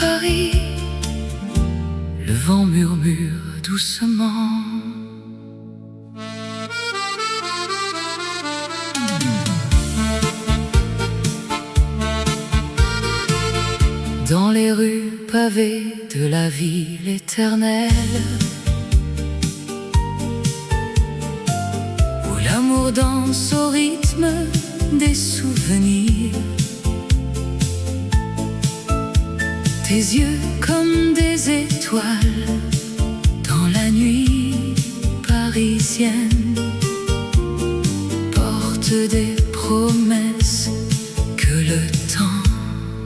Paris, le vent murmure doucement. Dans les rues pavées de la ville éternelle, où l'amour danse au rythme des souvenirs. Tes yeux comme des étoiles dans la nuit parisienne portent des promesses que le temps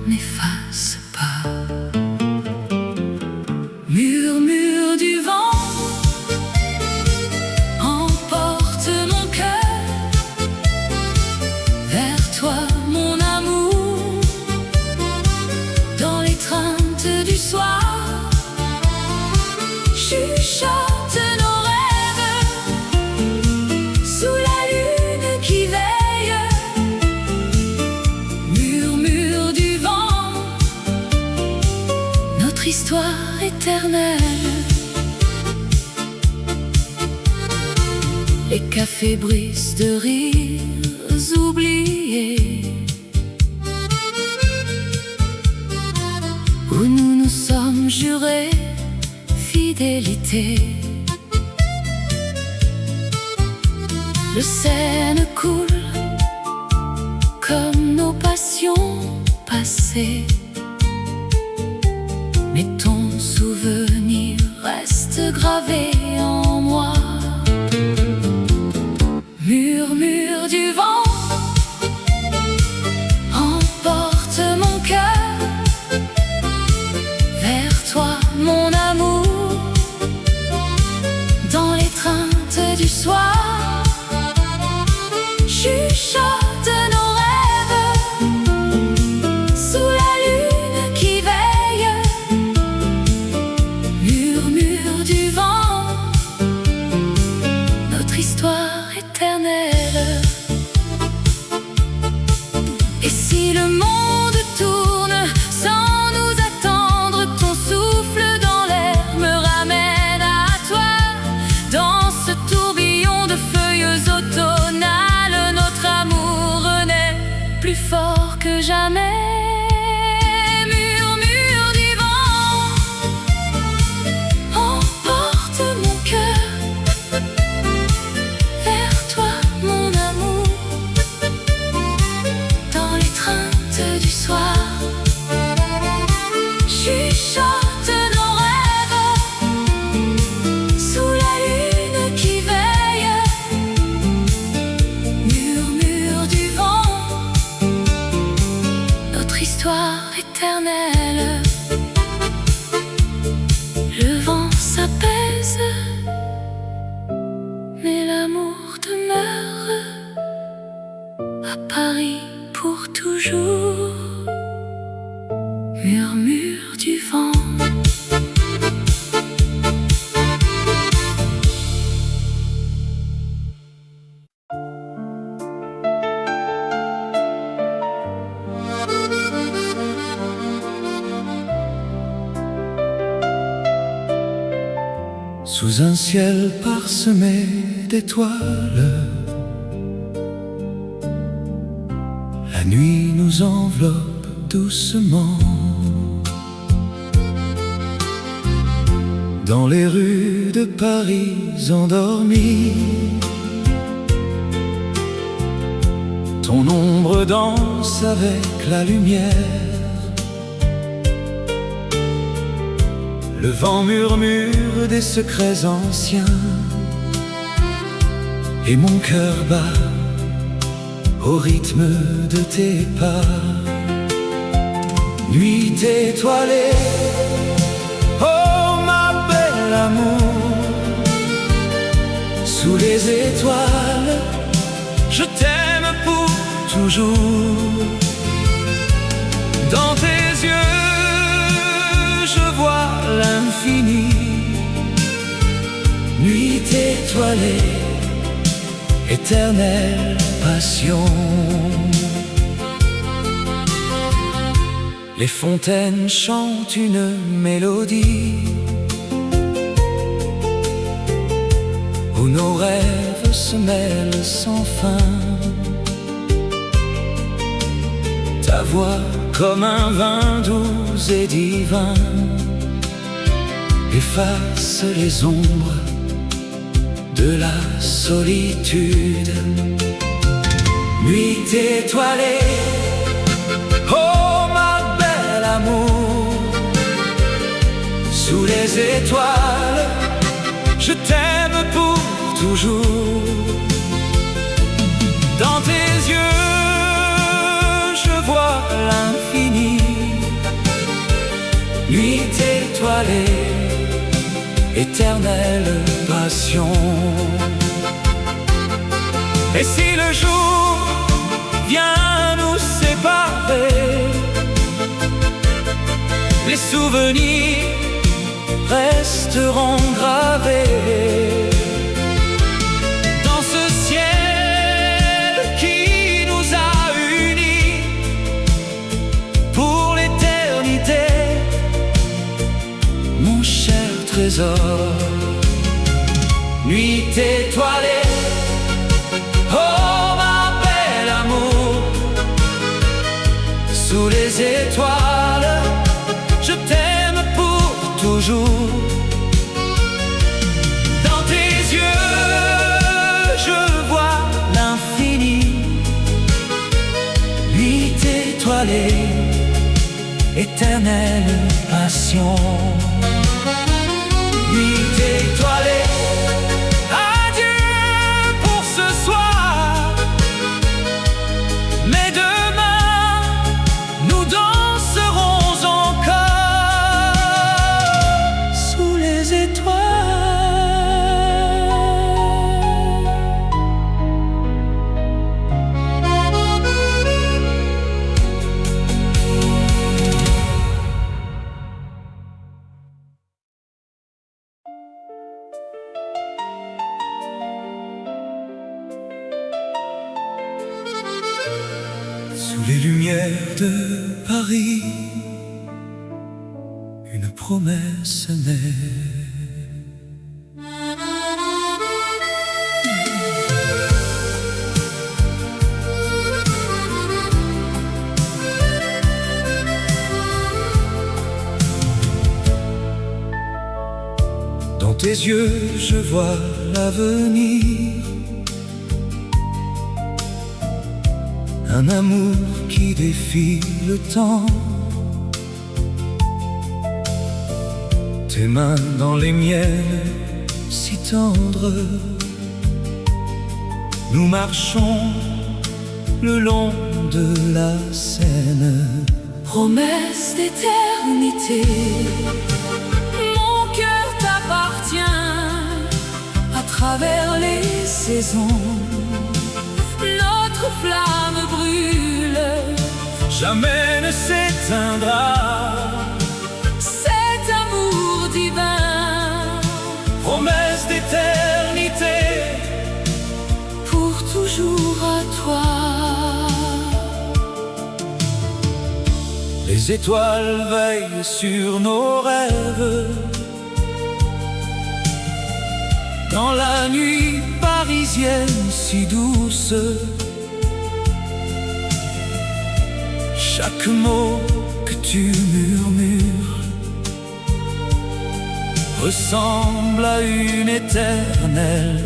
n'efface pas. Murmure du vent emporte mon cœur vers toi, mon amour, dans l'étreinte du soir. Chuchote nos rêves sous la lune qui veille. Murmure du vent, notre histoire éternelle. Les cafés brisent de rires oubliés, où nous nous sommes jurés fidélité. Le Seine coule comme nos passions passées, mais ton souvenir reste gravé en moi. Murmure du vent emporte mon cœur vers toi, mon amour, dans l'étreinte du soir. Chuchote nos rêves sous la lune qui veille. Murmure du vent, notre histoire éternelle. Et si le monde tourne sans nous attendre, ton souffle dans l'air me ramène à toi. Dans ce tourbillon de feuilles automnales, notre amour renaît plus fort que jamais. Murmure du vent emporte mon cœur vers toi, mon amour, dans l'étreinte du soir. Chuchote nos rêves sous la lune qui veille. Murmure du vent, notre histoire éternelle. Le vent s'apaise, mais l'amour demeure à Paris pour toujours. Murmure du vent. Sous un ciel parsemé d'étoiles, la nuit nous enveloppe doucement. Dans les rues de Paris endormies, ton ombre danse avec la lumière. Le vent murmure des secrets anciens, et mon cœur bat au rythme de tes pas. Nuit étoilée, oh ma belle amour, sous les étoiles, je t'aime pour toujours. Dans tes yeux, je vois l'infini. Nuit étoilée, éternelle passion. Les fontaines chantent une mélodie où nos rêves se mêlent sans fin. Ta voix comme un vin doux et divin efface les ombres de la solitude. Nuit étoilée, oh ma belle amour, sous les étoiles, je t'aime pour toujours. Dans tes yeux, je vois l'infini. Nuit étoilée, éternelle passion. Et si le jour vient nous séparer, les souvenirs resteront gravés dans ce ciel qui nous a unis pour l'éternité, mon cher trésor. Nuit étoilée, oh ma belle amour, sous les étoiles, je t'aime pour toujours. Dans tes yeux, je vois l'infini. Nuit étoilée, éternelle passion. Nuit étoilée, adieu pour ce soir, mais demain nous danserons encore sous les étoiles. Sous les lumières de Paris, une promesse naît. Dans tes yeux, je vois l'avenir. Un amour qui défie le temps. Tes mains dans les miennes, si tendres. Nous marchons le long de la Seine. Promesse d'éternité, mon cœur t'appartient à travers les saisons. Notre flamme brûle, Jamais ne s'éteindra. cet amour divin, Promesse d'éternité, pour toujours à toi. les étoiles veillent sur nos rêves. Dans la nuit parisienne si douce, chaque mot que tu murmures ressemble à une éternelle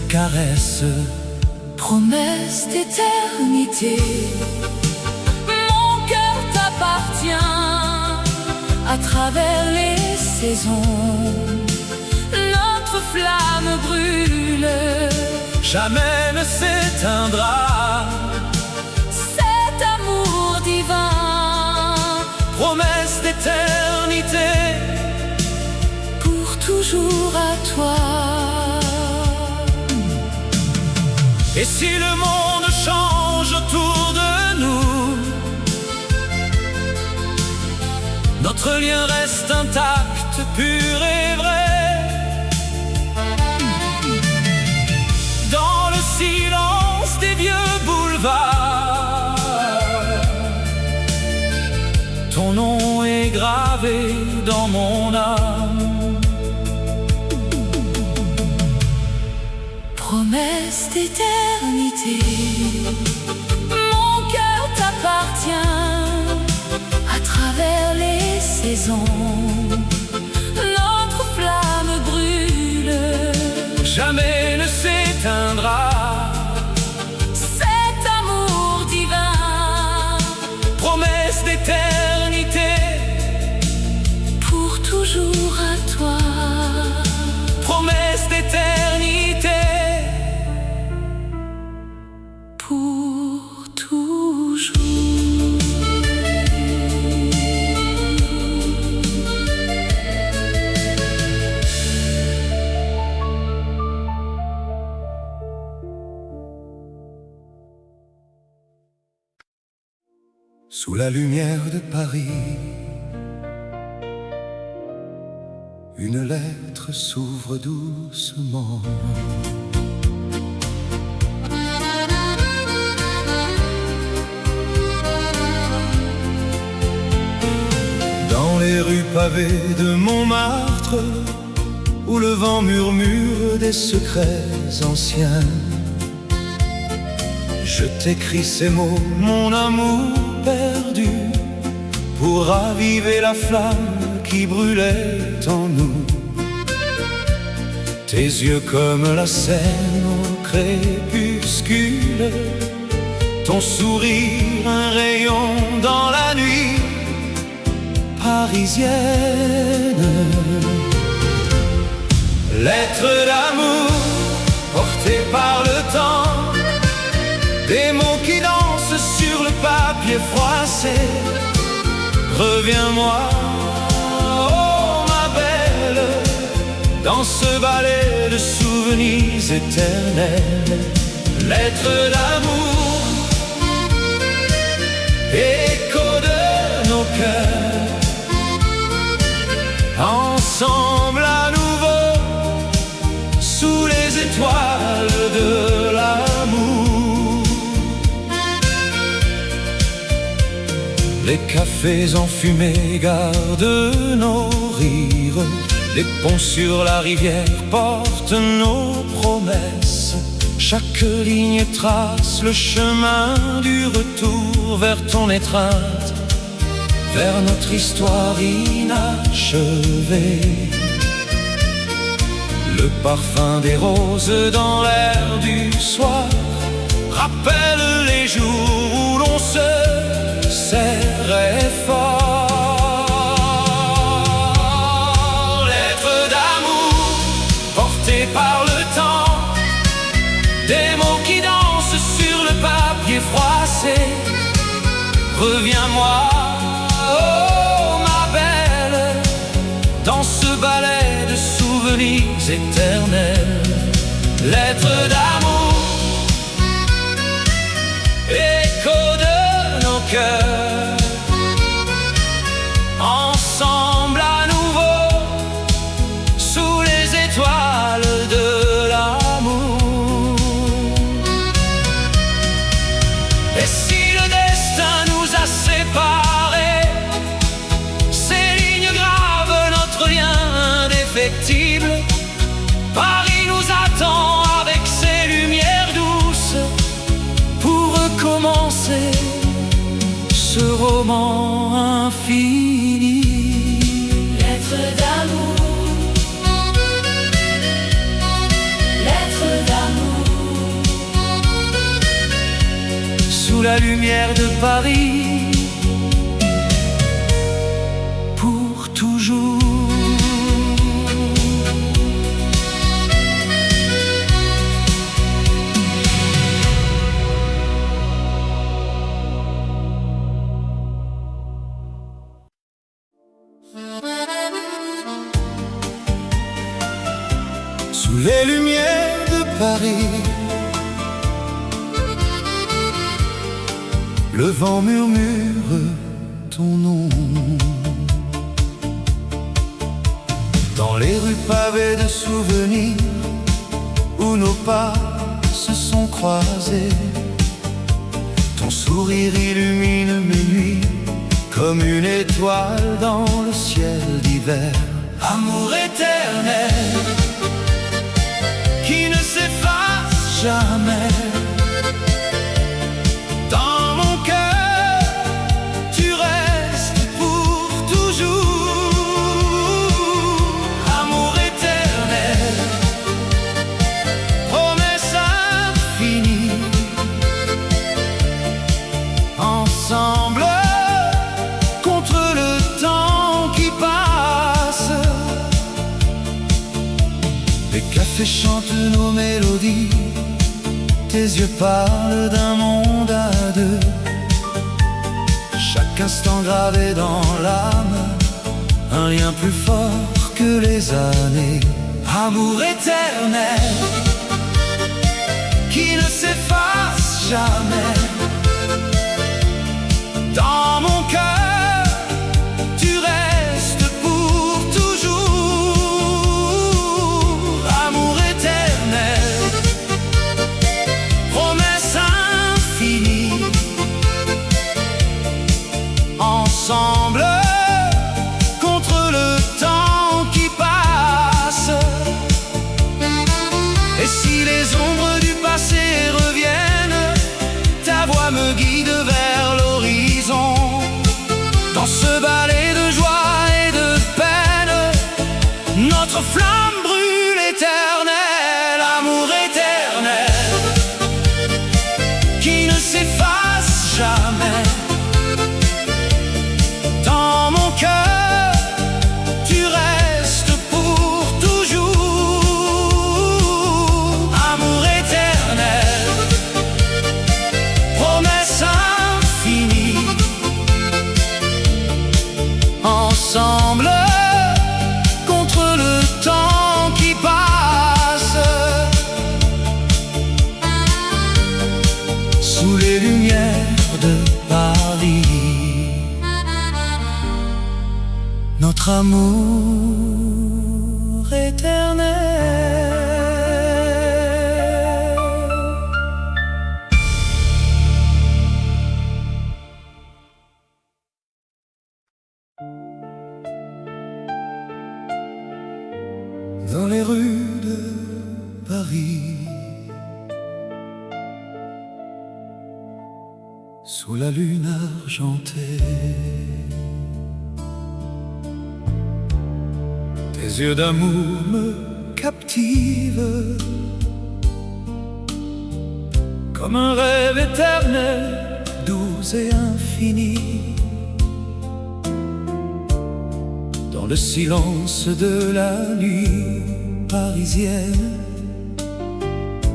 caresse. Promesse d'éternité, mon cœur t'appartient à travers les saisons. Notre flamme brûle, Jamais ne s'éteindra. cet amour divin, Promesse d'éternité, pour toujours à toi. et si le monde change autour de nous, notre lien reste intact, pur et vrai. Dans le silence des vieux boulevards, ton gravé dans mon âme. Promesse d'éternité, mon cœur t'appartient. À travers les saisons, notre flamme brûle, Jamais ne s'éteindra cet amour divin. promesse d'éternité, Pour toujours à toi, promesse d'éternité. pour toujours. Sous la lumière de Paris, une lettre s'ouvre doucement. Dans les rues pavées de Montmartre, où le vent murmure des secrets anciens, je t'écris ces mots, mon amour perdu, pour raviver la flamme qui brûlait en nous. Tes yeux comme la Seine au crépuscule, ton sourire un rayon dans la nuit parisienne. Lettre d'amour portée par le temps, des mots qui dansent sur le papier froissé. Reviens-moi, oh ma belle, dans ce ballet de souvenirs éternels. Lettre d'amour, écho de nos cœurs, ensemble à nouveau, sous les étoiles de l'amour. Les cafés enfumés gardent nos rires, les ponts sur la rivière portent nos promesses. Chaque ligne trace le chemin du retour vers ton étreinte, vers notre histoire inachevée. Le parfum des roses dans l'air du soir rappelle les jours où l'on se serrait fort. Lettre d'amour portée par le temps, des mots qui dansent sur le papier froissé. Reviens-moi, oh ma belle, dans ce ballet de souvenirs éternels. Lettre d'amour, écho de nos cœurs, ensemble à nouveau, sous les étoiles de l'amour. Et si le destin nous a séparés, ces lignes gravent notre lien indéfectible. Paris nous attend avec ses lumières douces pour recommencer ce roman infini. Lettre d'amour, lettre d'amour, Sous la lumière de Paris, pour toujours. Sous les lumières de Paris, le vent murmure ton nom. Dans les rues pavées de souvenirs, où nos pas se sont croisés, ton sourire illumine mes nuits comme une étoile dans le ciel d'hiver. Amour éternel qui ne s'efface jamais. Dans mon cœur, tu restes pour toujours. Amour éternel, promesse infinie. Ensemble contre le temps qui passe. Les cafés chantent nos mélodies, tes yeux parlent d'un monde à deux. Chaque instant gravé dans l'âme, un lien plus fort que les années. Amour éternel qui ne s'efface jamais. Dans mon cœur, tu restes pour toujours. Amour éternel, promesse infinie. Ensemble contre le temps qui passe. Et si les ombres du passé reviennent, ta voix me guide vers l'horizon. Dans ce balai de joie et de peine, notre flamme brûle éternelle. Amour éternel qui ne s'efface jamais. Dans mon cœur, tu restes pour toujours. Amour éternel, promesse infinie. Ensemble contre le temps qui passe. Sous les lumières de Paris, notre amour éternel. Dans les rues de Paris, sous la lune argentée, tes yeux d'amour me captivent, comme un rêve éternel, doux et infini. Dans le silence de la nuit parisienne,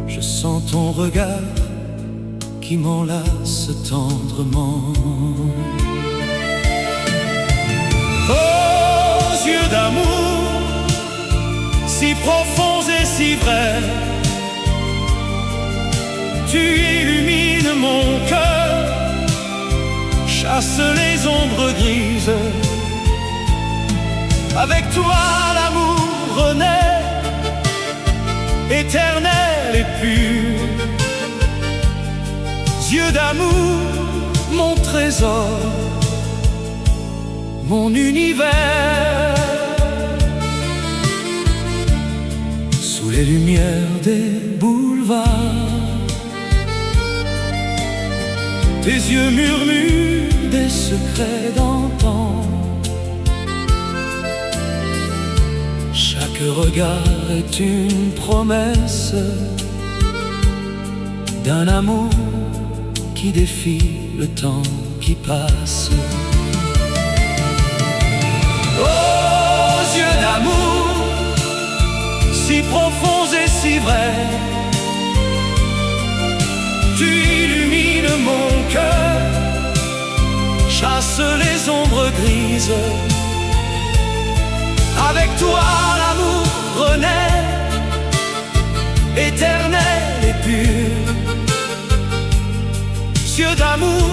je sens ton regard qui m'enlace tendrement. Aux yeux d'amour, si profonds et si vrais, tu illumines mon cœur, chasse les ombres grises. Avec toi l'amour renaît, éternel et pur. Yeux d'amour, mon trésor, mon univers. Sous les lumières des boulevards, tes yeux murmurent des secrets d'antan. Chaque regard est une promesse d'un amour qui défie le temps qui passe. Aux yeux d'amour, Si profonds et si vrais, tu illumines mon cœur, chasse les ombres grises. Avec toi l'amour renaît, éternel et pur. Yeux d'amour,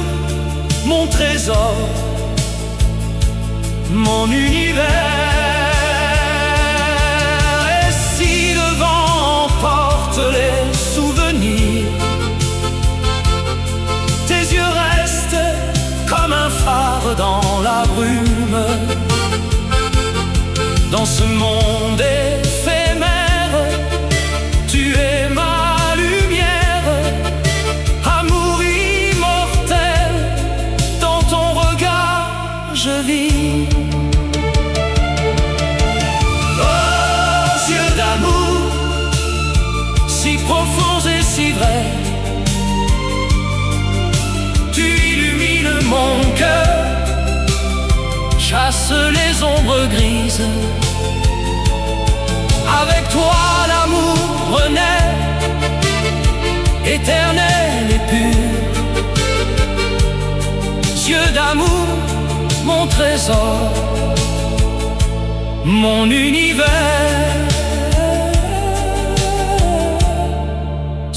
mon trésor, mon univers. Et si le vent emporte les souvenirs, tes yeux restent comme un phare dans dans ce monde éphémère. Tu es ma lumière, amour immortel. Dans ton regard je vis. Oh, yeux d'amour, si profonds et si vrais, tu illumines mon cœur, chasse les ombres grises. Avec toi l'amour renaît, éternel et pur. Yeux d'amour, mon trésor, mon univers.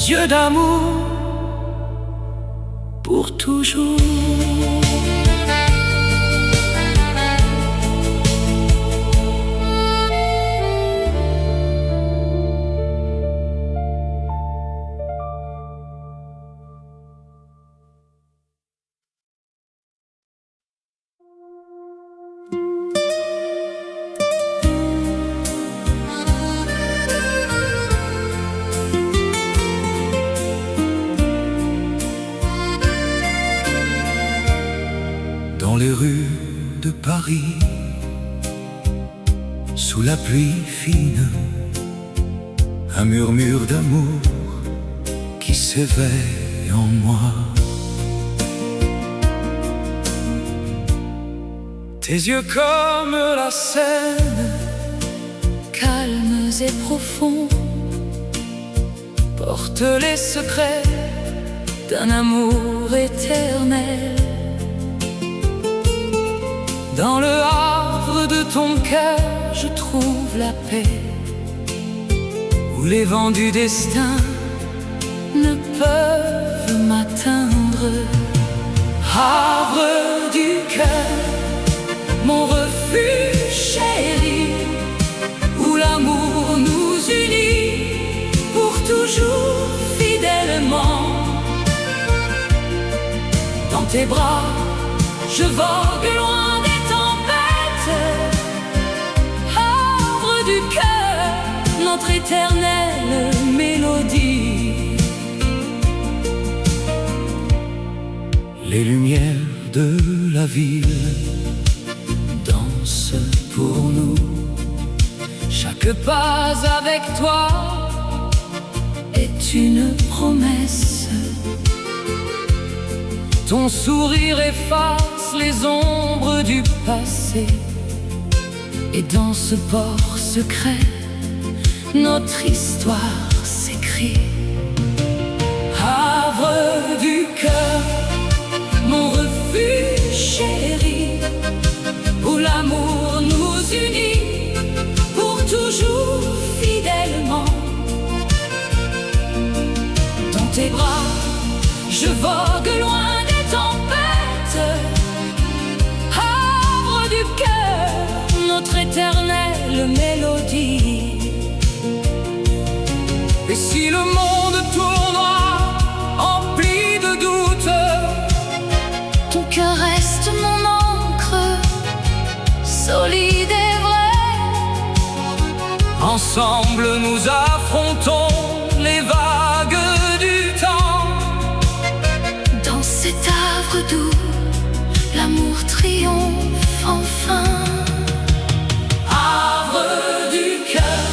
Yeux d'amour, pour toujours. Dans les rues de Paris, sous la pluie fine, un murmure d'amour qui s'éveille en moi. Tes yeux comme la Seine, Calmes et profonds, portent les secrets d'un amour éternel. dans le havre de ton cœur. Je trouve la paix, où les vents du destin Ne peuvent m'atteindre. Havre du cœur, mon refuge chéri, où l'amour nous unit pour toujours fidèlement. Dans tes bras, je vogue loin des tempêtes. Havre du cœur, notre éternelle mélodie. Les lumières de la ville dansent pour nous. Chaque pas avec toi Est une promesse. ton sourire efface les ombres du passé. Et dans ce port secret, notre histoire s'écrit. Havre du cœur, Mon refuge chéri, où l'amour nous unit pour toujours fidèlement. dans tes bras. Je vogue loin des tempêtes. Havre du cœur, notre éternelle mélodie. Et si le monde tournoie, empli de doutes, Ton cœur reste mon encre, solide et vrai. ensemble nous affrontons les vagues du temps. Dans cet havre doux, l'amour triomphe enfin. Havre du cœur,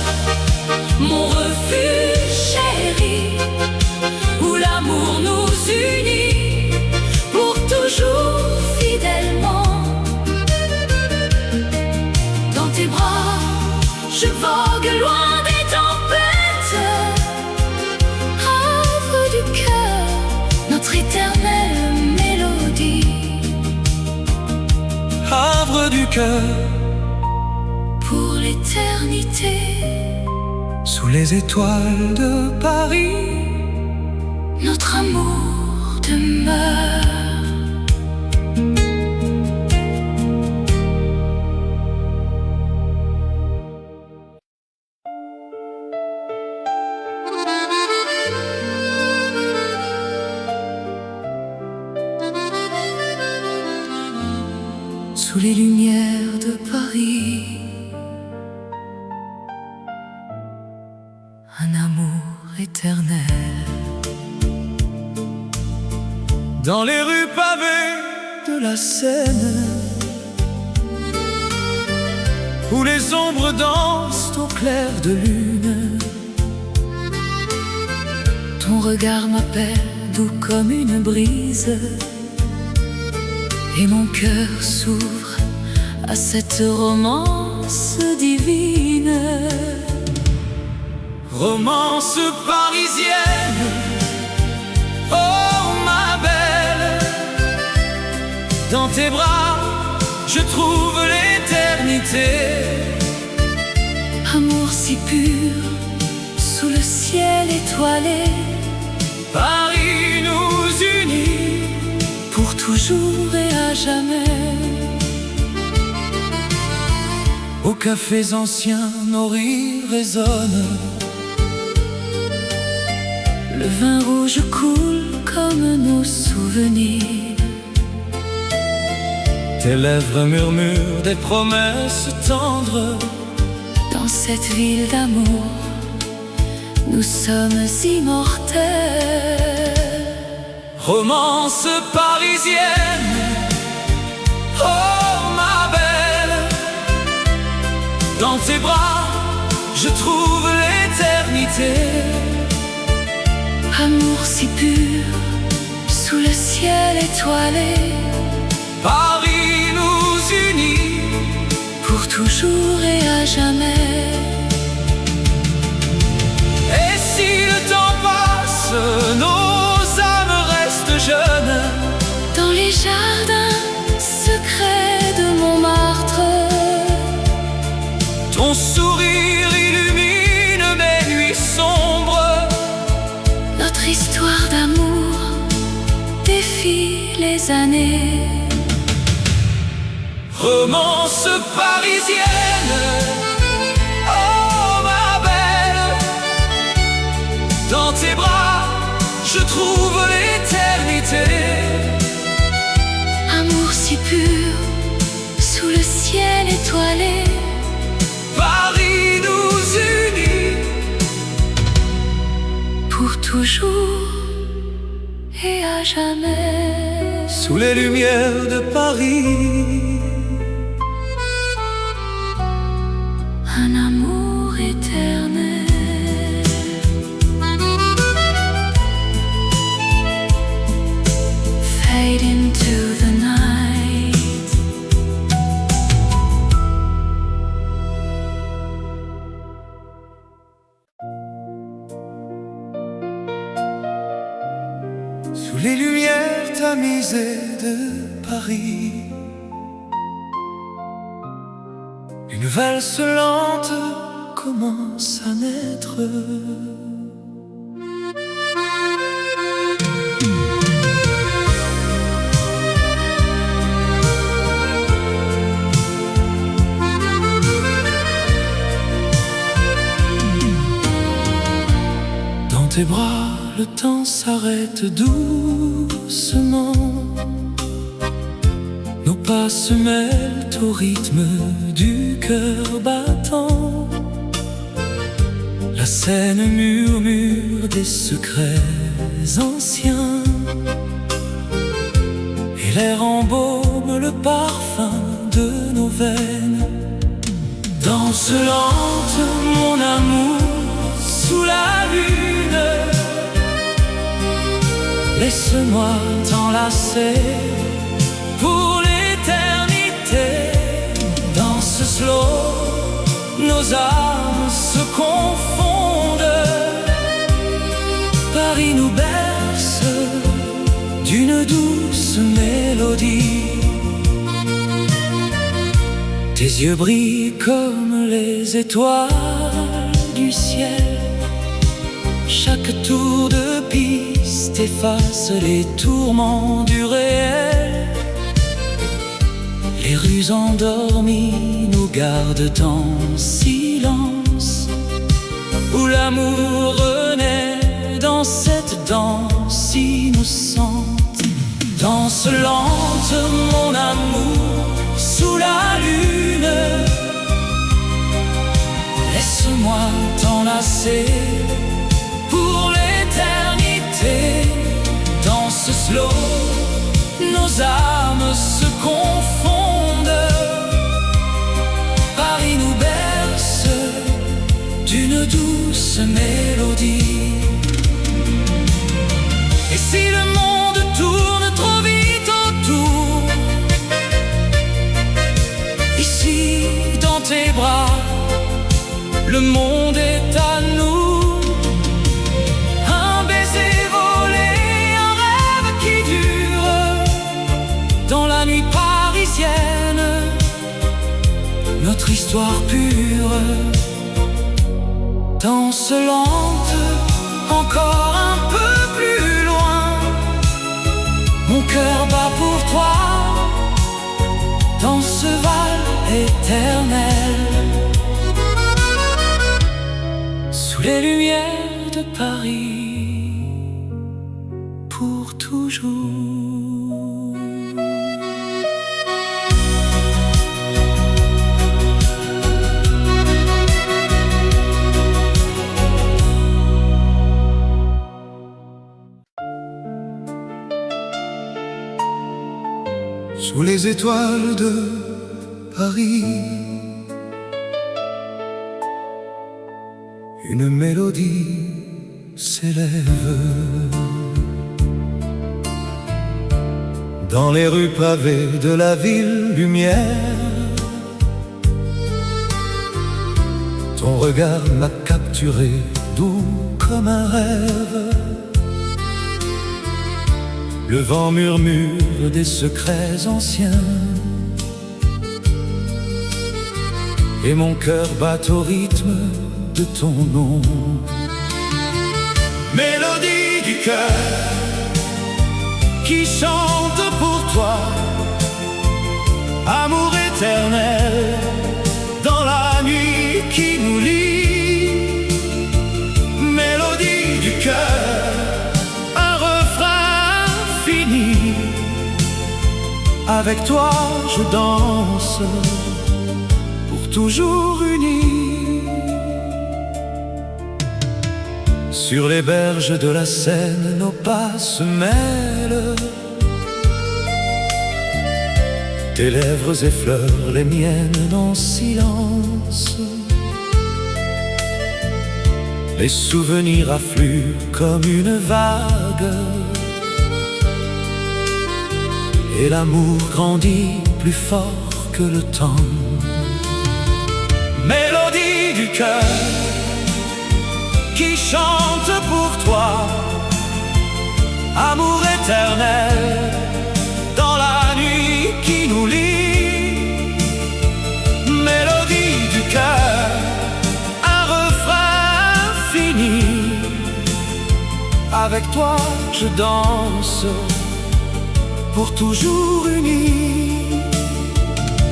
Mon refuge chéri, où l'amour nous unit pour toujours fidèlement. dans tes bras. Je vogue loin des tempêtes. Havre du cœur, notre éternelle mélodie. Havre du cœur, Pour l'éternité, sous les étoiles de Paris, notre amour demeure. sous les lumières de Paris, éternel. Dans les rues pavées de la Seine, où les ombres dansent au clair de lune, ton regard m'appelle doux comme une brise, et mon cœur s'ouvre à cette romance divine. Romance parisienne, oh ma belle, dans tes bras je trouve l'éternité. Amour si pur, sous le ciel étoilé, Paris nous unit pour toujours et à jamais. Aux cafés anciens, nos rires résonnent. Le vin rouge coule comme nos souvenirs. Tes lèvres murmurent des promesses tendres. Dans cette ville d'amour, nous sommes immortels. Romance parisienne, oh ma belle, dans tes bras je trouve l'éternité. Amour si pur, sous le ciel étoilé, Paris nous unit pour toujours et à jamais. Et si le temps passe, nos âmes restent jeunes. Dans les jardins secrets de Montmartre, Ton sourire illumine mes nuits sombres. notre histoire d'amour défie les années. Romance parisienne, oh ma belle, dans tes bras je trouve l'éternité. Amour si pur, sous le ciel étoilé, Paris nous unit pour toujours et à jamais. sous les lumières de Paris. Un amour éternel. Fade into the night. Sous les lumières tamisées de Paris, une valse lente commence à naître. Dans tes bras, le temps s'arrête doucement. Nos pas se mêlent au rythme du cœur battant. La Seine murmure des secrets anciens, et l'air embaume le parfum de nos veines. Danse lente, mon amour, sous la lune. Laisse-moi t'enlacer pour l'éternité. Danse slow, nos âmes se confondent. Paris nous berce d'une douce mélodie. Tes yeux brillent comme les étoiles du ciel. Chaque tour de piste efface les tourments du réel. Les rues endormies nous gardent en silence, où l'amour renaît dans cette danse innocente. Danse lente, mon amour, sous la lune. Laisse-moi t'enlacer pour douce mélodie. Et si le monde tourne trop vite autour, ici dans tes bras, le monde est à nous. Un baiser volé, un rêve qui dure dans la nuit parisienne, notre histoire pure. Danse lente, encore un peu plus loin. Mon cœur bat pour toi, dans ce val éternel, sous les lumières de Paris, pour toujours. Sous les étoiles de Paris, une mélodie s'élève. Dans les rues pavées de la ville lumière, ton regard m'a capturé, doux comme un rêve. Le vent murmure des secrets anciens, et mon cœur bat au rythme de ton nom. Mélodie du cœur qui chante pour toi, amour éternel dans la nuit qui nous lie. Mélodie du cœur, un refrain fini. Avec toi je danse, pour toujours unis. Sur les berges de la Seine, nos pas se mêlent. Tes lèvres effleurent les miennes en silence. Les souvenirs affluent comme une vague, et l'amour grandit plus fort que le temps. Mélodie du cœur qui chante pour toi, amour éternel dans la nuit qui nous lie. Mélodie du cœur, un refrain fini. Avec toi je danse, pour toujours unis.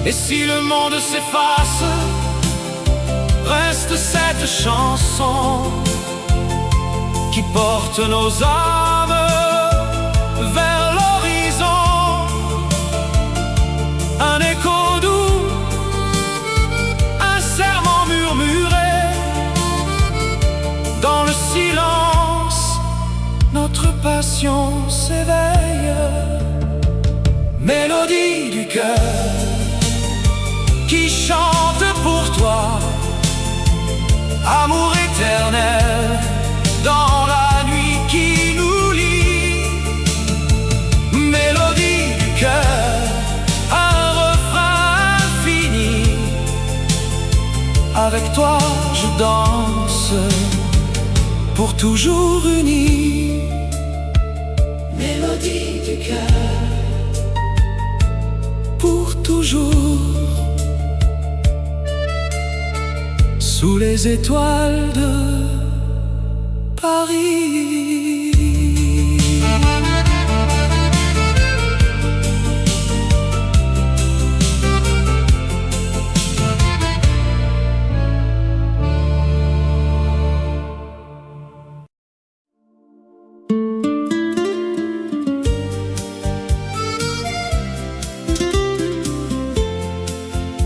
Et si le monde s'efface, reste cette chanson qui porte nos âmes vers l'horizon. Un écho doux, un serment murmuré. Dans le silence, notre passion s'éveille. Mélodie du cœur qui chante pour toi, amour éternel dans la nuit qui nous lie. Mélodie du cœur, un refrain fini. Avec toi je danse, pour toujours unis. Mélodie du cœur, pour toujours. Sous les étoiles de Paris.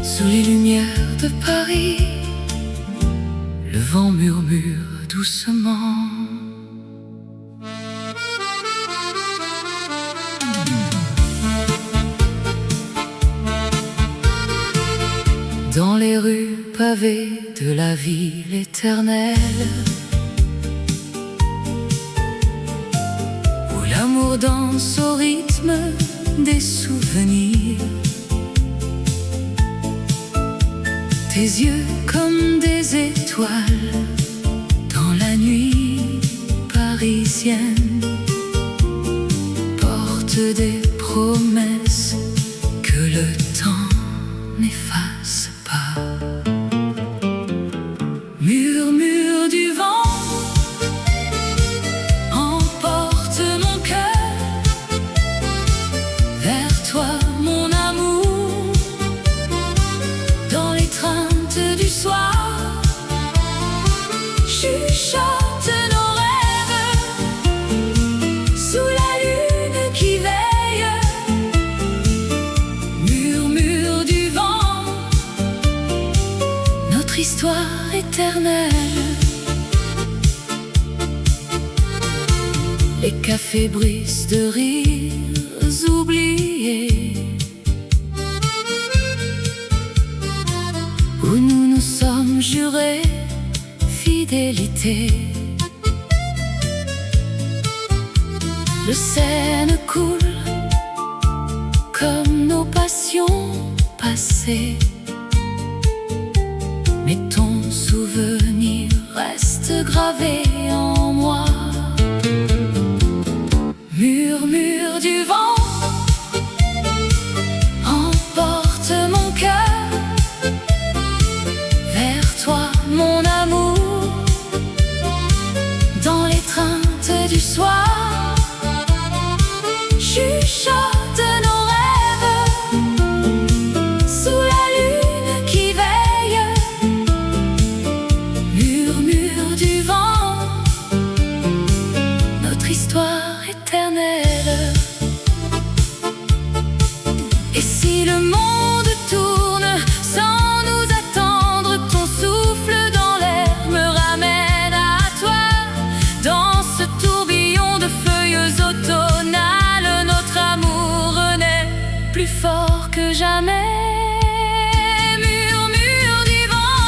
Sous les lumières de Paris, le vent murmure doucement. Dans les rues pavées de la ville éternelle, corps danse au rythme des souvenirs. Tes yeux comme des étoiles dans la nuit parisienne portent des promesses que le temps n'efface pas. Murmure du vent emporte mon cœur vers toi, mon amour, dans l'étreinte du soir. Chuchote nos rêves sous la lune qui veille. Murmure du vent, notre histoire éternelle. Les cafés brisent de rires oubliés, où nous nous sommes jurés fidélité. Le Seine coule comme nos passions passées, mais ton souvenir reste gravé en moi. Murmure du vent emporte mon cœur vers toi, mon amour, dans l'étreinte du soir. Chuchote nos rêves sous la lune qui veille. Murmure du vent, notre histoire éternelle. Et si le monde tourne sans nous attendre, ton souffle dans l'air me ramène à toi. Dans ce tourbillon de feuilles automnales, notre amour renaît plus fort que jamais. Murmure du vent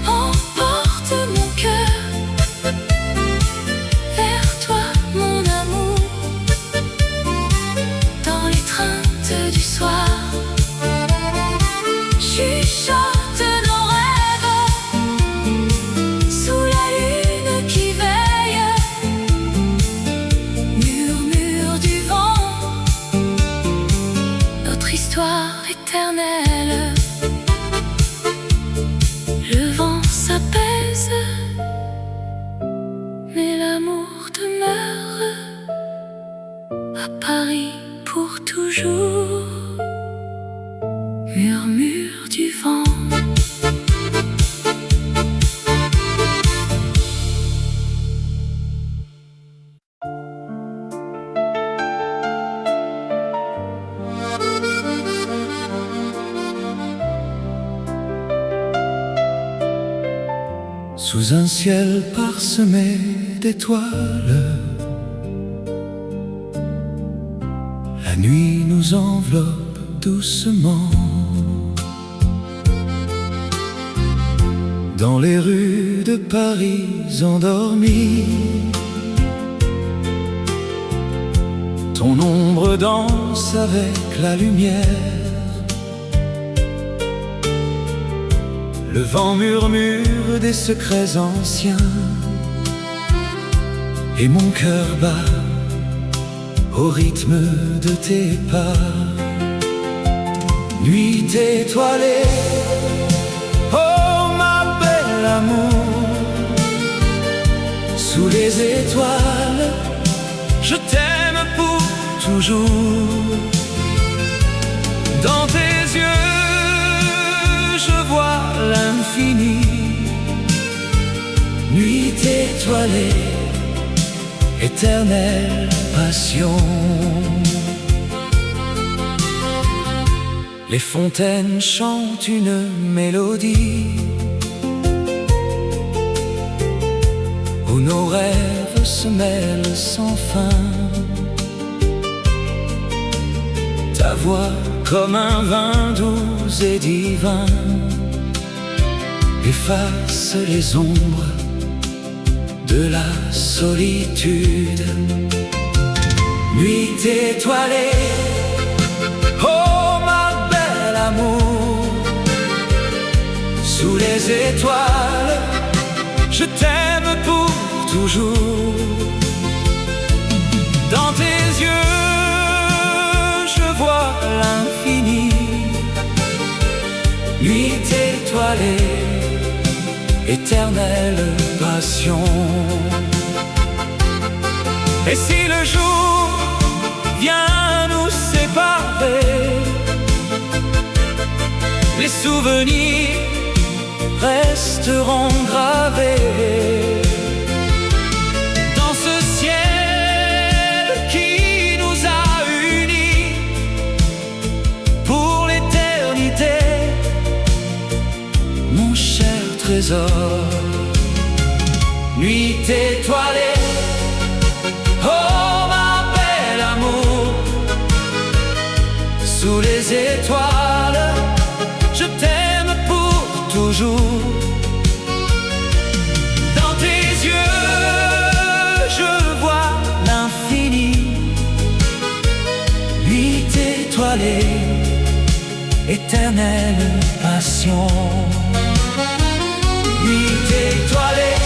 emporte mon cœur vers toi, mon amour, dans l'étreinte du soir. Chuchote nos rêves sous la lune qui veille. Murmure du vent, notre histoire éternelle. Le vent s'apaise, mais l'amour demeure à Paris pour toujours. Murmure du vent. Sous un ciel parsemé d'étoiles, la nuit nous enveloppe doucement. Dans les rues de Paris endormies, ton ombre danse avec la lumière. Le vent murmure des secrets anciens, et mon cœur bat au rythme de tes pas. Nuit étoilée, oh ma belle amour, sous les étoiles, je t'aime pour toujours. Dans tes yeux, je vois l'infini. Nuit étoilée, éternelle passion. Les fontaines chantent une mélodie où nos rêves se mêlent sans fin. Ta voix comme un vin doux et divin efface les ombres de la solitude. Nuit étoilée, oh ma belle amour, sous les étoiles, je t'aime pour toujours. Dans tes yeux, je vois l'infini. Nuit étoilée, éternelle passion. Et si le jour vient nous séparer, les souvenirs resteront gravés dans ce ciel qui nous a unis pour l'éternité, mon cher trésor. Nuit étoilée, oh ma belle amour, sous les étoiles, je t'aime pour toujours. Dans tes yeux, je vois l'infini. Nuit étoilée, éternelle passion. Nuit étoilée,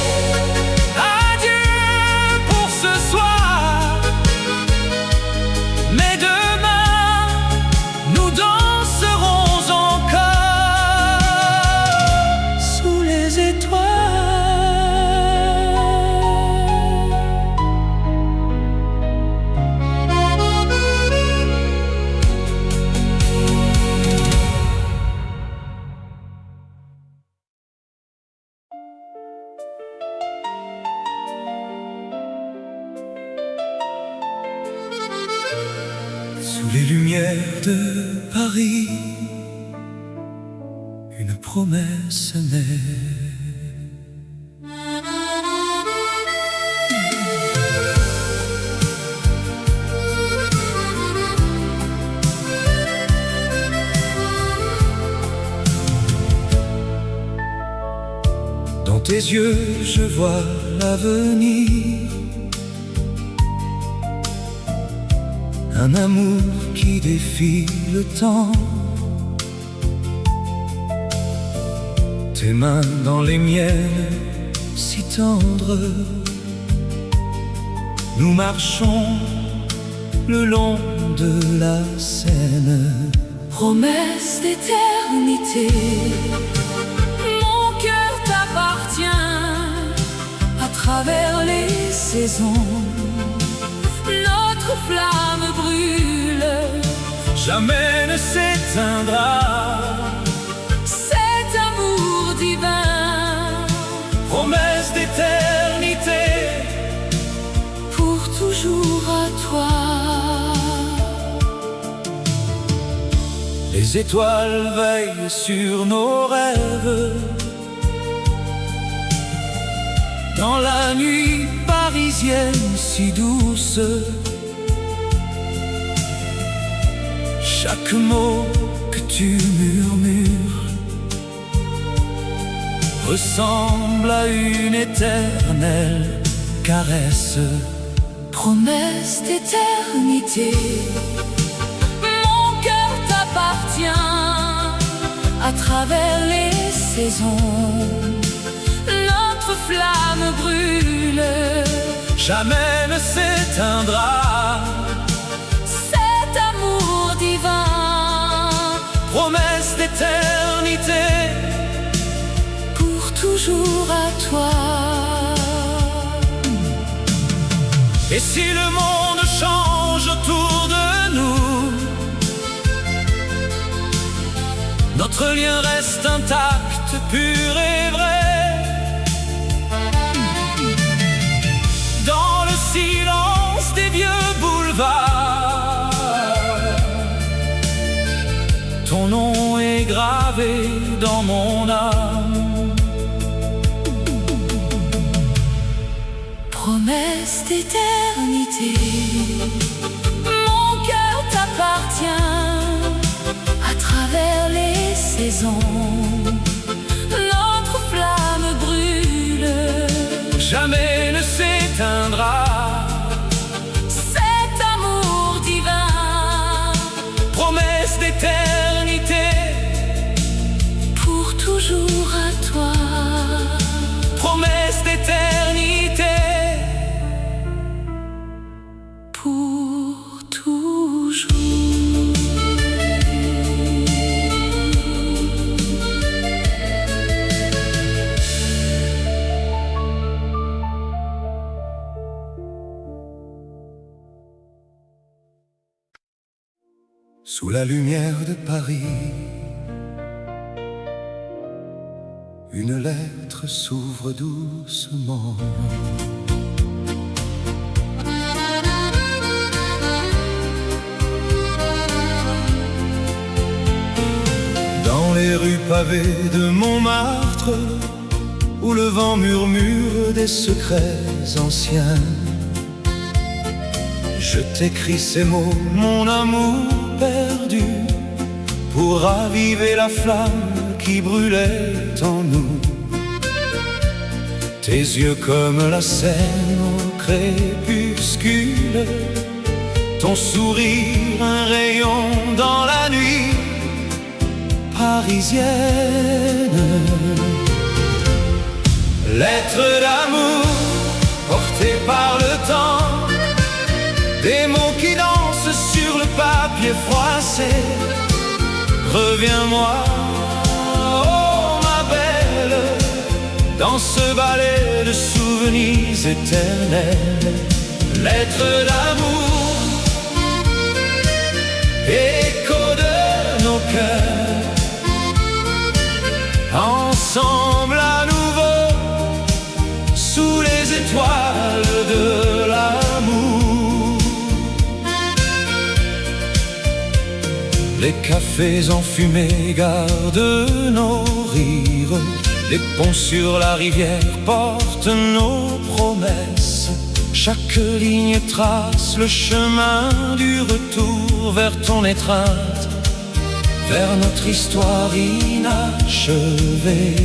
adieu pour ce soir, mais demain nous danserons encore sous les étoiles. Sous les lumières de Paris, une promesse naît. Dans tes yeux, je vois l'avenir. Un amour qui défie le temps. Tes mains dans les miennes, si tendres. Nous marchons le long de la Seine. Promesse d'éternité, mon cœur t'appartient à travers les saisons. Notre flamme brûle, Jamais ne s'éteindra. cet amour divin, Promesse d'éternité, pour toujours à toi. les étoiles veillent sur nos rêves. Dans la nuit parisienne si douce, chaque mot que tu murmures ressemble à une éternelle caresse. Promesse d'éternité, mon cœur t'appartient à travers les saisons. Notre flamme brûle, Jamais ne s'éteindra. cet amour divin, Promesse d'éternité, pour toujours à toi. et si le monde change autour de nous, notre lien reste intact, pur et vrai. Dans le silence des vieux boulevards, ton nom est gravé dans mon âme. Promesse d'éternité, mon cœur t'appartient à travers les saisons. Notre flamme brûle, Jamais ne Sous la lumière de Paris, une lettre s'ouvre doucement. Dans les rues pavées de Montmartre, où le vent murmure des secrets anciens, je t'écris ces mots, mon amour perdu, pour raviver la flamme qui brûlait en nous. Tes yeux comme la Seine au crépuscule, ton sourire un rayon dans la nuit parisienne. Lettre d'amour portée par le temps, des mots qui dansent sur le papier froissé. Reviens-moi, oh ma belle, dans ce ballet de souvenirs éternels. Lettre d'amour, écho de nos cœurs, ensemble à nouveau, sous les étoiles de l'amour. Les cafés enfumés gardent nos rires, les ponts sur la rivière portent nos promesses. Chaque ligne trace le chemin du retour vers ton étreinte, vers notre histoire inachevée.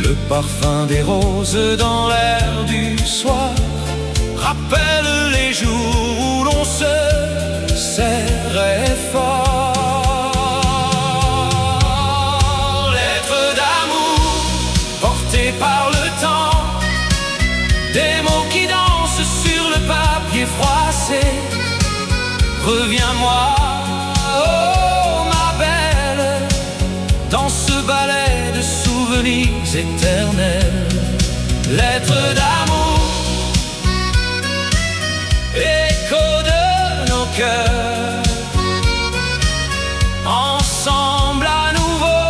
Le parfum des roses dans l'air du soir rappelle les jours où l'on se serrait fort. Lettre d'amour portée par le temps, des mots qui dansent sur le papier froissé. Reviens-moi, oh ma belle, dans ce ballet de souvenirs éternels. Lettre d'amour, écho de nos cœurs, ensemble à nouveau,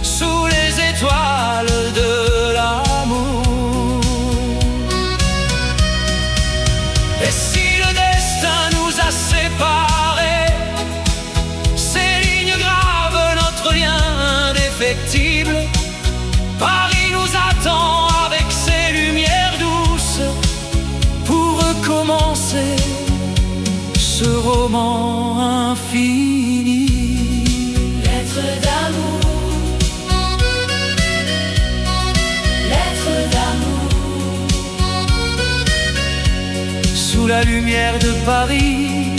sous les étoiles de l'amour. Et si le destin nous a séparés, ces lignes gravent notre lien indéfectible. Paris nous attend avec ses lumières douces pour recommencer ce roman infini. Lettre d'amour, lettre d'amour, Sous la lumière de Paris,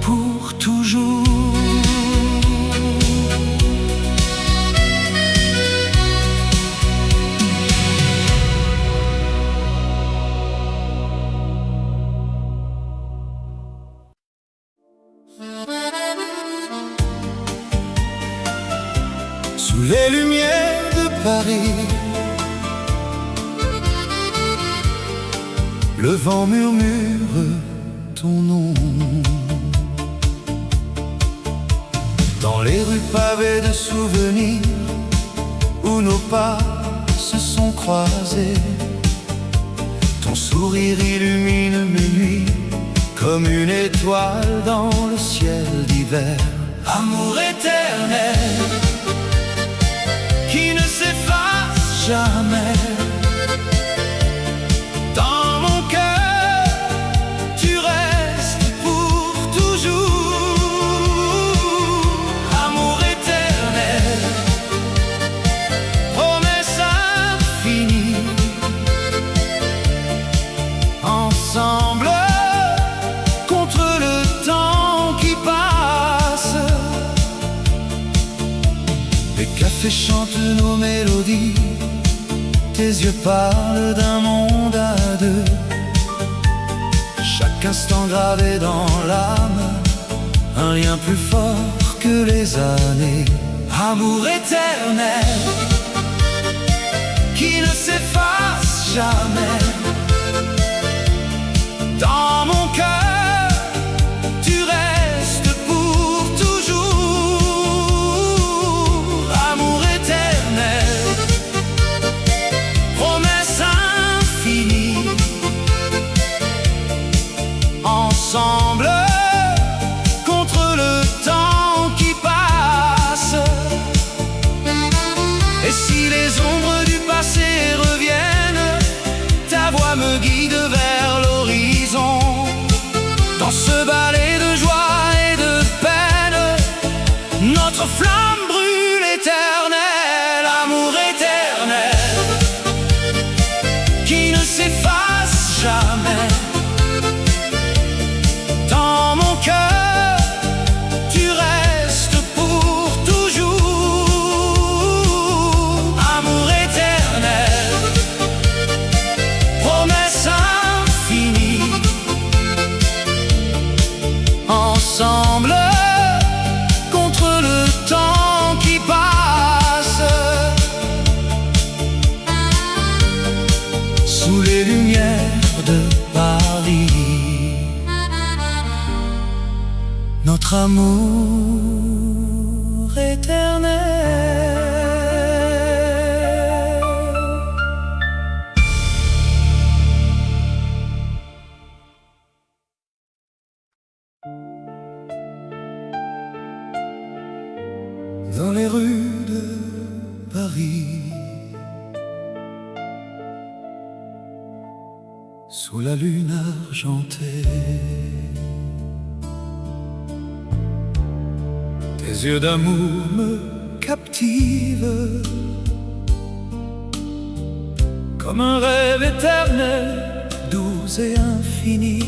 pour toujours. Sous les lumières de Paris, le vent murmure ton nom. Dans les rues pavées de souvenirs, où nos pas se sont croisés, ton sourire illumine mes nuits comme une étoile dans le ciel d'hiver. Amour éternel qui ne s'efface jamais. Dans mon cœur, tu restes pour toujours. Amour éternel, promesse infinie. Ensemble, contre le temps qui passe. Les cafés chantent nos mélodies, tes yeux parlent d'un monde à deux. Chaque instant gravé dans l'âme, un lien plus fort que les années. Amour éternel qui ne s'efface jamais. Dans notre amour éternel. Dans les rues de Paris, sous la lune argentée, tes yeux d'amour me captivent, comme un rêve éternel, doux et infini.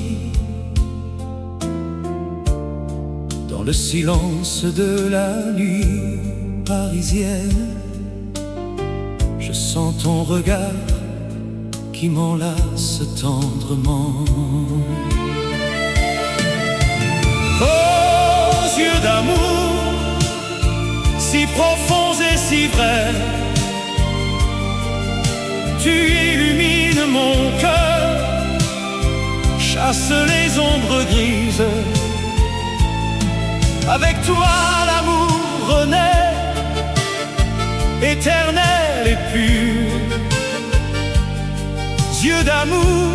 Dans le silence de la nuit parisienne, je sens ton regard qui m'enlace tendrement. Oh, yeux d'amour, si profonds et si vrais, tu illumines mon cœur, chasse les ombres grises. Avec toi l'amour renaît, éternel et pur. Yeux d'amour,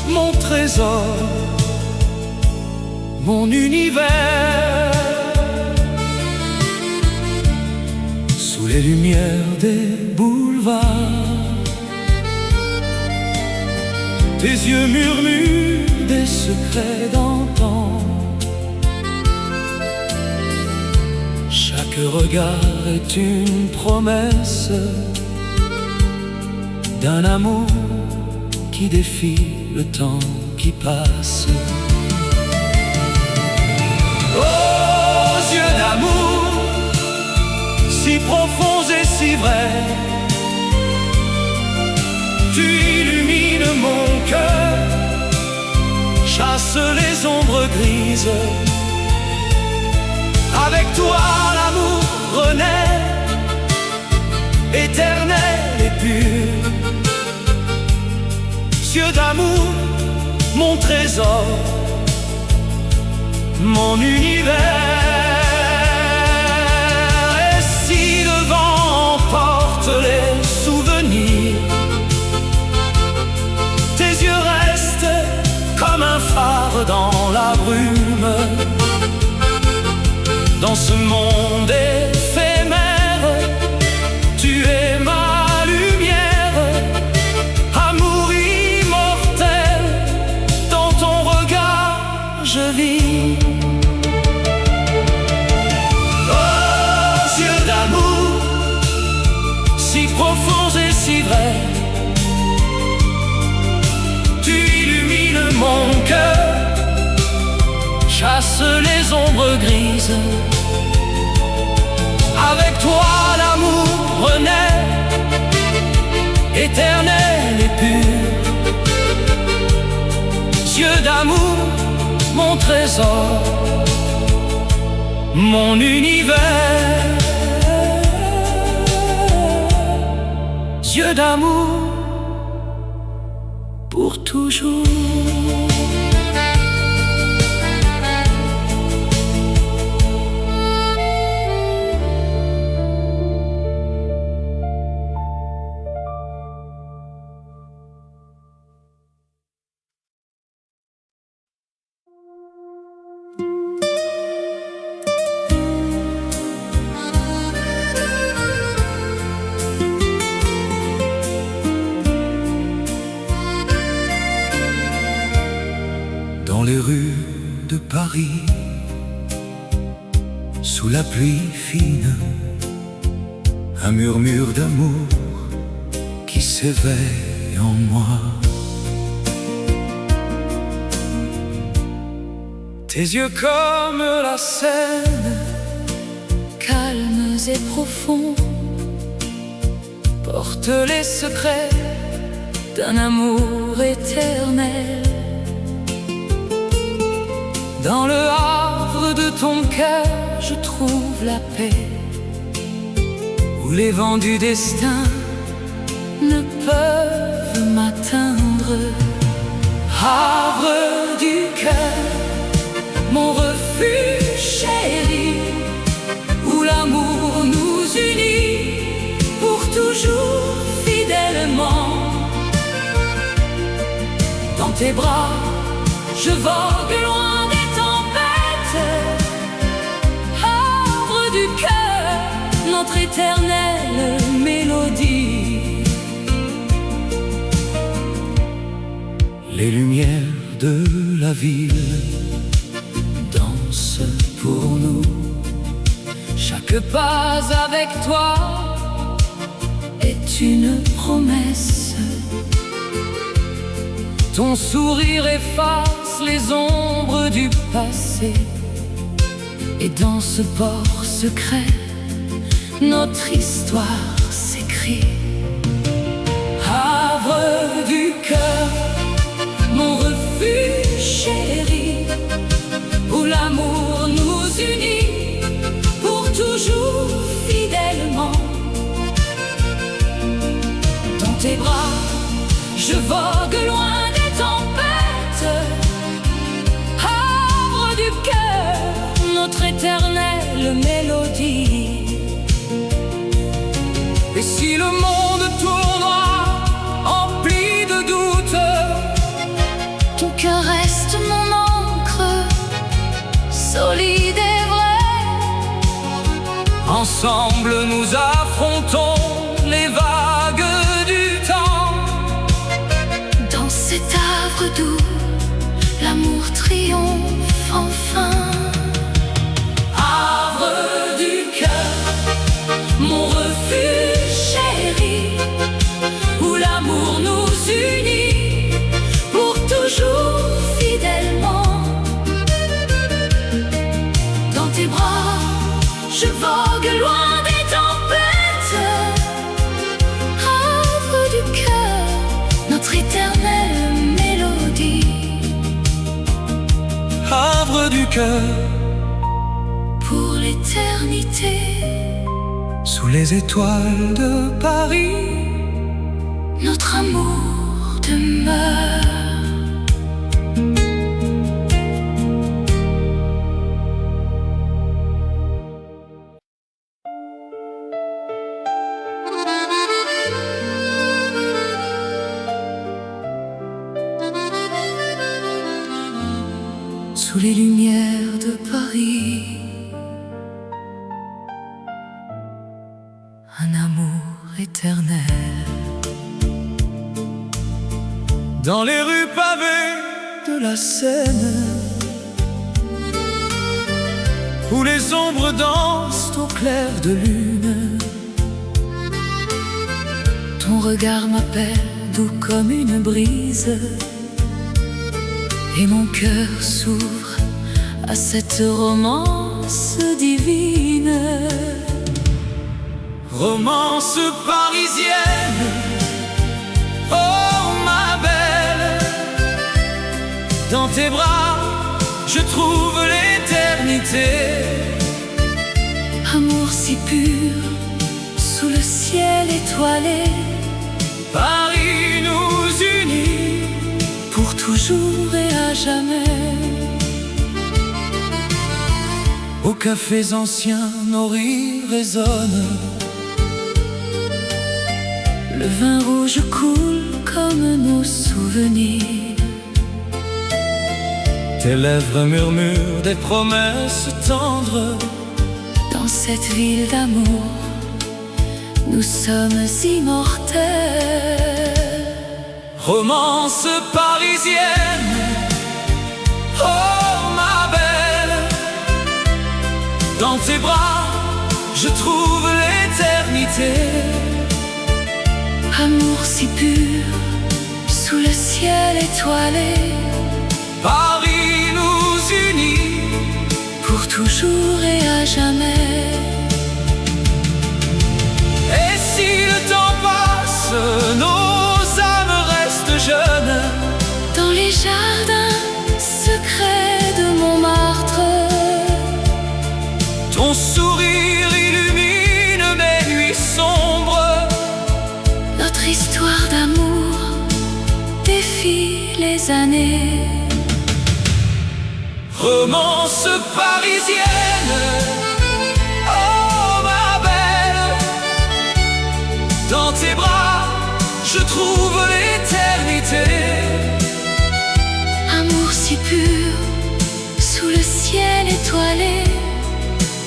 mon trésor, mon univers. Sous les lumières des boulevards, tes yeux murmurent des secrets d'antan. Chaque regard est une promesse d'un amour qui défie le temps qui passe. Oh, yeux d'amour, si profonds et si vrais, tu illumines mon cœur, chasse les ombres grises. Avec toi l'amour renaît, éternel et pur. Yeux d'amour, mon trésor, mon univers. Et si le vent emporte les souvenirs, tes yeux restent comme un phare dans la brume. Dans ce monde éphémère, tu es ma lumière, amour immortel, dans ton regard je vis. Oh, yeux d'amour, si profonds et si vrais, tu illumines mon cœur, chasse les ombres grises. Avec toi l'amour renaît, éternel et pur. Yeux d'amour, mon trésor, mon univers. Yeux d'amour, pour toujours. Dans les rues de Paris, sous la pluie fine, un murmure d'amour qui s'éveille en moi. Tes yeux comme la Seine, calmes et profonds, portent les secrets d'un amour éternel. Dans le havre de ton cœur, je trouve la paix, où les vents du destin ne peuvent m'atteindre. Havre du cœur, mon refuge tes bras, je vogue loin des tempêtes. Havre du cœur, notre éternelle mélodie. Les lumières de la ville dansent pour nous. Chaque pas avec toi est une promesse. Ton sourire efface les ombres du passé. Et dans ce port secret, notre histoire s'écrit. Havre du cœur, mon refuge chéri, où l'amour nous unit pour toujours fidèlement. Dans tes bras, je vogue loin des tempêtes. Havre du cœur, notre éternelle mélodie. Et si le monde tournera empli de doutes, Ton cœur reste mon encre, solide et vrai. ensemble nous affrontons les vagues du temps. Dans cet havre doux, l'amour triomphe enfin. Havre du cœur, mon refuge chéri, où l'amour nous unit pour toujours fidèlement. Dans tes bras, je vogue loin des tempêtes. Havre du cœur, notre éternelle mélodie. Havre du cœur, Pour l'éternité, sous les étoiles de Paris, notre amour demeure. Sous les lumières de Paris, un amour éternel. dans les rues pavées de la Seine, où les ombres dansent au clair de lune. Ton regard m'appelle doux comme une brise, et mon cœur s'ouvre à cette romance divine. Romance parisienne, oh ma belle, dans tes bras je trouve l'éternité. Amour si pur, sous le ciel étoilé, Paris nous unit pour toujours et à jamais. Aux cafés anciens nos rires résonnent, Le vin rouge coule comme nos souvenirs. tes lèvres murmurent des promesses tendres. Dans cette ville d'amour, nous sommes immortels. Romance parisienne, oh ma belle, dans tes bras je trouve l'éternité. Amour si pur, sous le ciel étoilé, Paris nous unit pour toujours et à jamais. et si le temps passe, nos âmes restent jeunes. Dans les jardins secrets de Montmartre, Ton sourire illumine mes nuits sombres. notre histoire d'amour défie les années. Romance parisienne, oh ma belle, dans tes bras je trouve l'éternité. pur, sous le ciel étoilé.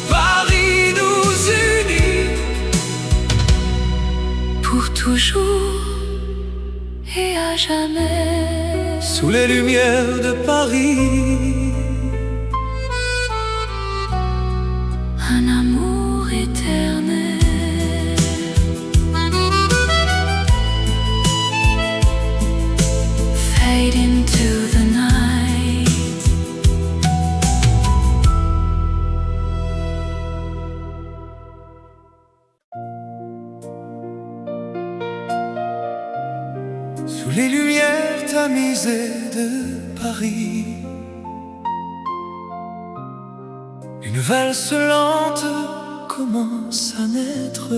Paris nous unit Pour toujours et à jamais. sous les lumières de Paris. Un amour éternel. Fade into the night. Sous les lumières tamisées de Paris, une valse lente commence à naître.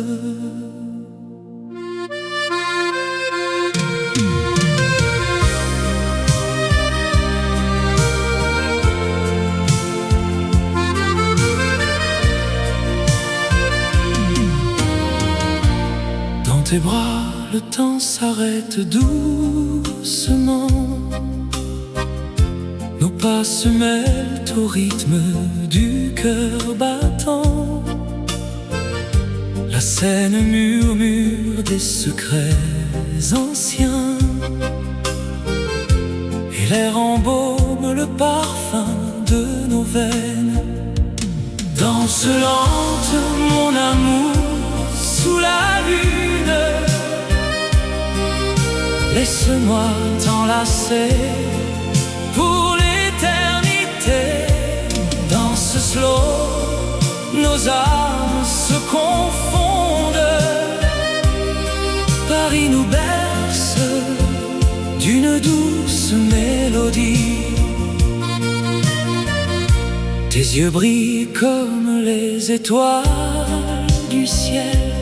Dans tes bras, le temps s'arrête doucement. Nos pas se mêlent au rythme du cœur battant. La Seine murmure des secrets anciens, et l'air embaume le parfum de nos veines. Danse lente, mon amour, sous la lune. Laisse-moi t'enlacer pour l'éternité. Dans ce slow, nos âmes se confondent. Paris nous berce d'une douce mélodie. Tes yeux brillent comme les étoiles du ciel.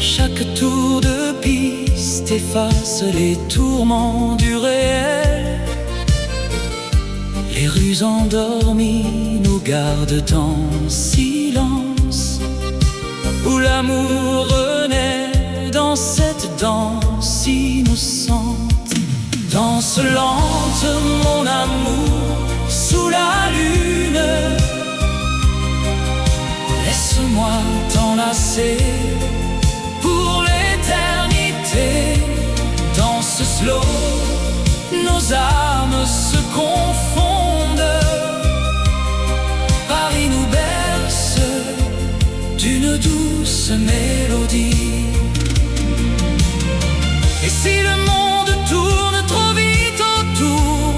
Chaque tour de piste efface les tourments du réel. Les rues endormies nous gardent en silence, où l'amour renaît dans cette danse innocente. Danse lente, mon amour, sous la lune. Laisse-moi t'enlacer pour l'éternité. Dans ce slow, nos âmes se confondent. Paris nous berce d'une douce mélodie. Et si le monde tourne trop vite autour,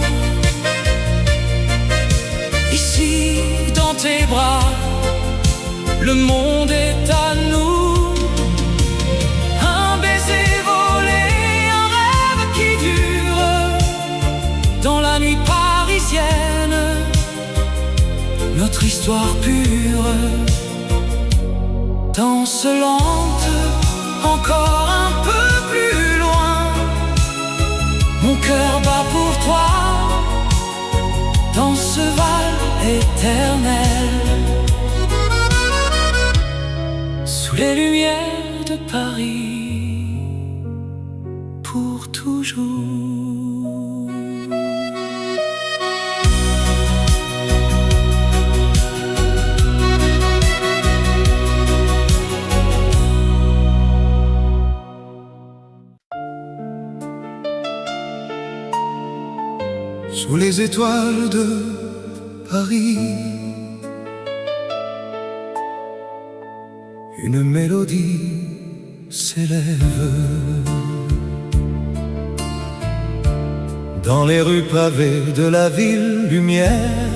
ici dans tes bras, le monde est à nous. Un baiser volé, un rêve qui dure dans la nuit parisienne, notre histoire pure. Danse lente, encore un peu plus loin. Mon cœur bat pour toi dans ce val éternel. Sous les lumières de Paris, pour toujours. Sous les étoiles de Paris, une mélodie s'élève. Dans les rues pavées de la ville lumière,